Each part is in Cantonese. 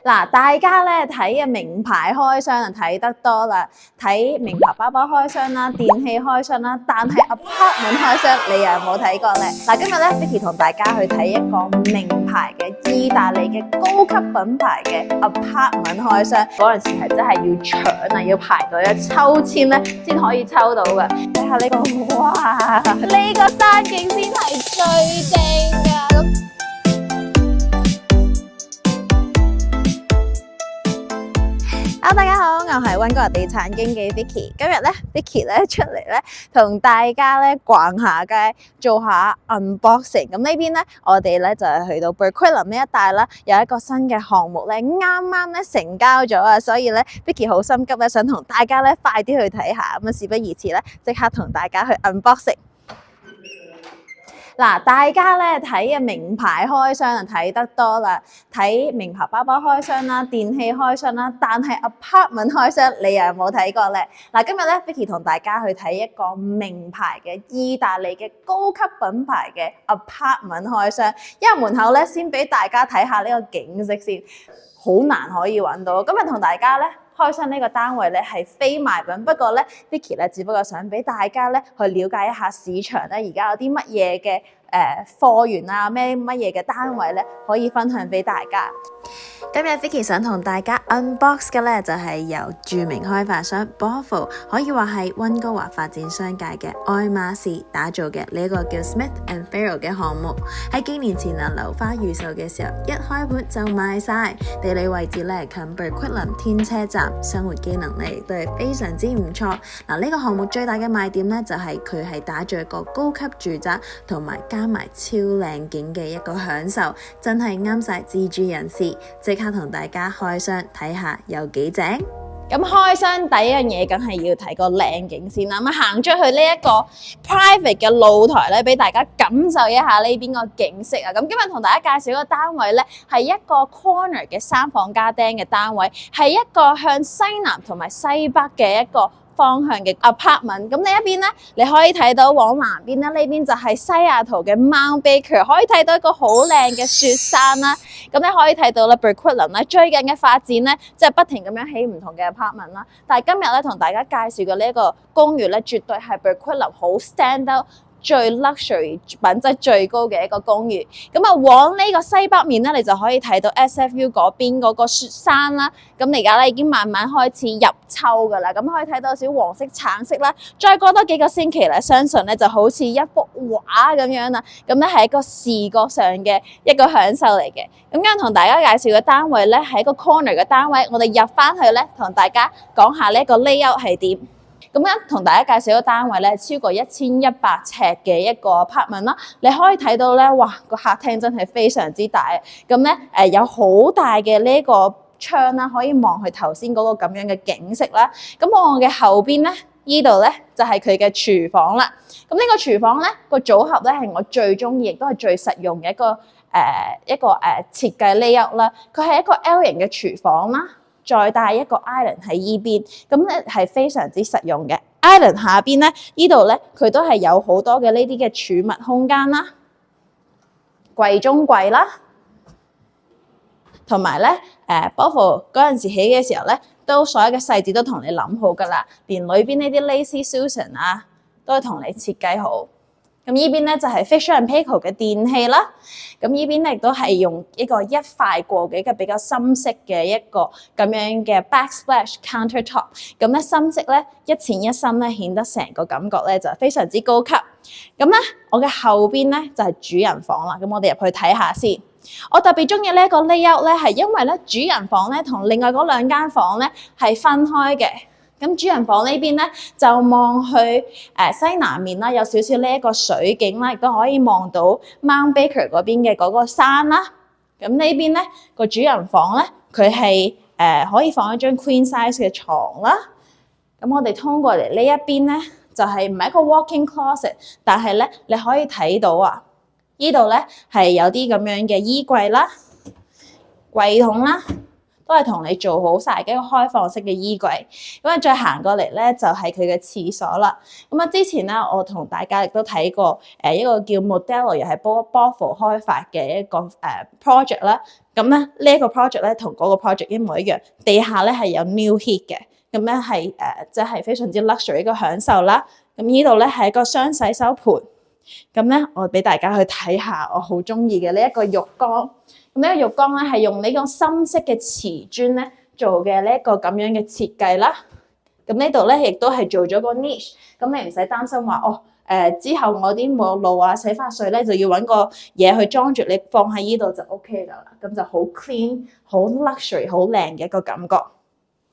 嗱，大家咧睇嘅名牌開箱就睇得多啦，睇名牌包包開箱啦、電器開箱啦，但係 apartment 開箱你又有冇睇過咧？嗱，今日咧 Vicky 同大家去睇一個名牌嘅意大利嘅高級品牌嘅 apartment 開箱，嗰陣時係真係要搶啊，要排隊啊，抽籤咧先可以抽到嘅。睇下呢個，哇！呢個山景先係最正㗎。大家好，我係溫哥華地產經紀 Vicky。今日咧 Vicky 咧出嚟咧同大家咧逛下街，做下 unboxing。咁呢邊咧我哋咧就係去到 Burquerque 呢一帶啦，有一個新嘅項目咧啱啱咧成交咗啊，所以咧 Vicky 好心急咧想同大家咧快啲去睇下。咁啊事不宜遲咧，即刻同大家去 unboxing。嗱，大家咧睇嘅名牌開箱就睇得多啦，睇名牌包包開箱啦、電器開箱啦，但係 apartment 開箱你又有冇睇過咧？嗱，今日咧 Vicky 同大家去睇一個名牌嘅意大利嘅高級品牌嘅 apartment 開箱，因為門口咧先俾大家睇下呢個景色先，好難可以揾到。今日同大家咧開箱呢個單位咧係非賣品，不過咧 Vicky 咧只不過想俾大家咧去了解一下市場咧而家有啲乜嘢嘅貨源啊，乜嘢嘅單位咧可以分享俾大家。今日 Vicky 想同大家 unbox 嘅咧就係由著名開發商 Boffo 可以話係溫哥華發展商界嘅愛馬仕打造嘅呢一個叫 Smith and Farrell 嘅項目。喺幾年前啊樓花預售嘅時候，一開盤就賣晒。地理位置咧近 Burquerque 天車站，生活機能咧亦都係非常之唔錯。嗱，呢個項目最大嘅賣點咧就係佢係打造一個高級住宅，同埋加埋超靚景嘅一個享受，真係啱晒自住人士。即刻同大家開箱睇下有幾正。咁開箱第一樣嘢梗係要睇個靚景先啦。咁行出去呢一個 private 嘅露台咧，俾大家感受一下呢邊個景色啊。咁今日同大家介紹個單位咧，係一個 corner 嘅3房加廳嘅單位，係一個向西南同埋西北嘅一個方向嘅 apartment。咁呢一邊咧，你可以睇到往南邊咧，呢邊就係西雅圖嘅 Mount Baker， 可以睇到一個好靚嘅雪山啦。咁你可以睇到咧 Burquerque 咧最近嘅發展咧，即係不停咁樣起唔同嘅 apartment 啦。但係今日咧同大家介紹嘅呢一個公寓咧，絕對係 Burquerque 好 stand out，最 luxury 品質最高嘅一個公寓。咁啊，往呢個西北面咧，你就可以睇到 SFU 嗰邊嗰個雪山啦。咁而家咧已經慢慢開始入秋噶啦，咁可以睇到少黃色、橙色啦。再過多幾個星期咧，相信咧就好似一幅畫咁樣啦。咁咧係一個視覺上嘅一個享受嚟嘅。咁今日同大家介紹嘅單位咧係一個 corner 嘅單位，我哋入翻去咧同大家講下呢一個 layout 係點。咁樣同大家介紹個單位咧，超過1100尺嘅一個 apartment 啦。你可以睇到咧，哇，個客廳真係非常之大。咁咧有好大嘅呢一個窗啦，可以望去頭先嗰個咁樣嘅景色啦。咁我嘅後邊咧，呢度咧就係佢嘅廚房啦。咁呢個廚房咧個組合咧係我最中意，亦都係最實用嘅一個設計 layout 啦。佢係一個 L 型嘅廚房啦。再帶一個 island 喺依邊，咁咧係非常之實用嘅。island 下邊咧，呢度咧佢都係有好多嘅呢啲嘅儲物空間啦，櫃中櫃啦，同埋咧Boffo 嗰陣時起嘅時候咧，都所有嘅細節都同你諗好㗎啦，連裏邊呢啲 Lazy Susan 啊，都係同你設計好。咁呢邊咧就係 Fisher & Paykel 嘅電器啦。咁呢邊咧亦都係用一個一塊過嘅一個比較深色嘅一個咁樣嘅 backsplash countertop。咁咧深色咧一淺一深咧，顯得成個感覺咧就非常之高級。咁咧我嘅後邊咧就係主人房啦。咁我哋入去睇下先。我特別中意呢一個 layout 咧，係因為咧主人房咧同另外嗰2間房咧係分開嘅。咁主人房呢邊咧就望去西南面啦，有少少呢一個水景啦，亦都可以望到 Mount Baker 嗰邊嘅嗰個山啦。咁呢邊咧個主人房咧，佢係可以放一張 queen size 嘅床啦。咁我哋通過嚟呢一邊咧，就係唔係一個 walk-in closet， 但係咧你可以睇到啊，呢度咧係有啲咁樣嘅衣櫃啦、櫃桶啦。都係同你做好晒嘅一個開放式嘅衣櫃。咁啊，再行過嚟咧就係佢嘅廁所啦。咁啊，之前咧我同大家亦都睇過一個叫 Modelo 又係 Bothell 開發嘅一個project 啦。咁咧呢一個 project 咧同嗰個 project 一模一樣，地下咧係有 new heat 嘅。咁咧係即係非常之 luxury 一個享受啦。咁呢度咧係一個雙洗手盤。咁咧我俾大家去睇下我好中意嘅呢一個浴缸。咁呢個浴缸咧係用呢個深色嘅瓷磚咧做嘅呢一個咁樣嘅設計啦。咁呢度咧亦都係做咗個 niche， 咁你唔使擔心話之後我啲沐浴露啊、洗髮水咧就要揾個嘢去裝住，你放喺呢度就 OK 噶啦。咁就好 clean、好 luxury、好靚嘅一個感覺。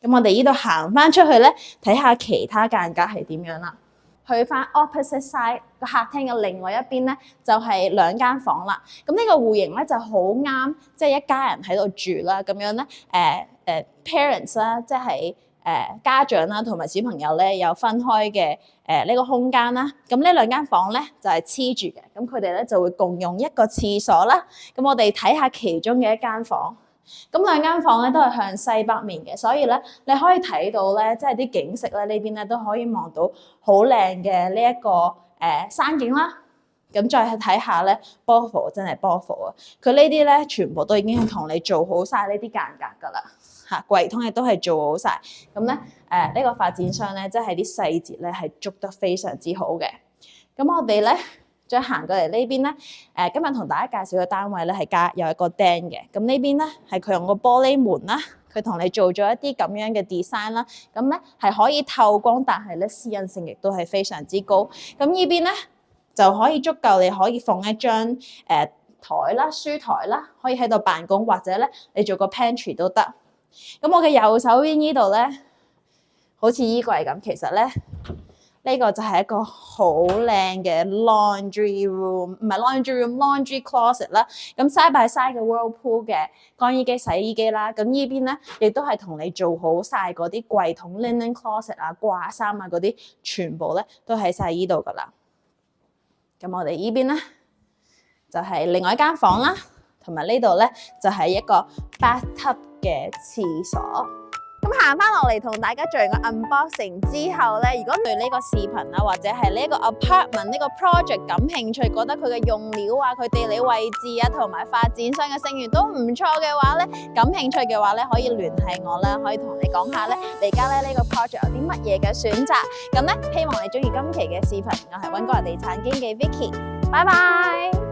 咁我哋呢度行翻出去咧，睇下其他間隔係點樣啦。去翻 opposite side 個客廳嘅另外一邊咧，就係兩間房啦。咁呢個戶型咧就好啱，即係一家人喺度住啦。咁樣咧，parents 啦，即係家長啦，同埋小朋友咧有分開嘅呢個空間啦。咁呢兩間房咧就係黐住嘅，咁佢哋咧就會共用一個廁所啦。咁我哋睇下其中嘅一間房。咁兩間房咧都係向西北面嘅，所以咧你可以睇到咧，即係啲景色咧呢邊咧都可以望到好靚嘅呢一個山景啦。咁再去睇下咧，Bothell真係 Bothell啊！佢呢啲咧全部都已經係同你做好晒呢啲間隔㗎啦，嚇櫃桶亦都係做好晒。咁咧呢個發展商咧，即係啲細節咧係捉得非常之好嘅。咁我哋咧再行過嚟呢邊咧，今日同大家介紹嘅單位咧係有一個釘嘅。咁呢邊咧係佢用個玻璃門啦，佢同你做咗一啲咁樣嘅 design 啦。咁咧係可以透光，但係咧私隱性亦都係非常之高。咁呢邊咧就可以足夠你可以放一張台啦、書台啦，可以喺度辦公，或者咧你做個 pantry 都得。咁我嘅右手邊呢度咧，好似衣櫃咁，其實咧呢個就係一個好靚嘅 laundry room， 唔係 laundry room，laundry closet 啦。咁 side by side 嘅 Whirlpool 嘅乾衣機、洗衣機啦。咁呢邊咧亦都係同你做好晒嗰啲櫃桶 linen closet 啊、掛衫啊嗰啲，全部咧都喺晒依度噶啦。咁我哋呢邊咧就係另外一間房啦，同埋呢度咧就係一個 bathtub 嘅廁所。咁行翻落嚟同大家做完個 unboxing 之後咧，如果對呢個視頻啊，或者係呢個 apartment 呢個 project 感興趣，覺得佢嘅用料啊、佢地理位置啊，同埋發展商嘅聲譽都唔錯嘅話咧，感興趣嘅話咧，可以聯繫我啦，可以同你講下咧，你而家咧呢個 project 有啲乜嘢嘅選擇。咁咧，希望你中意今期嘅視頻，我係溫哥華地產經紀 Vicky，拜拜。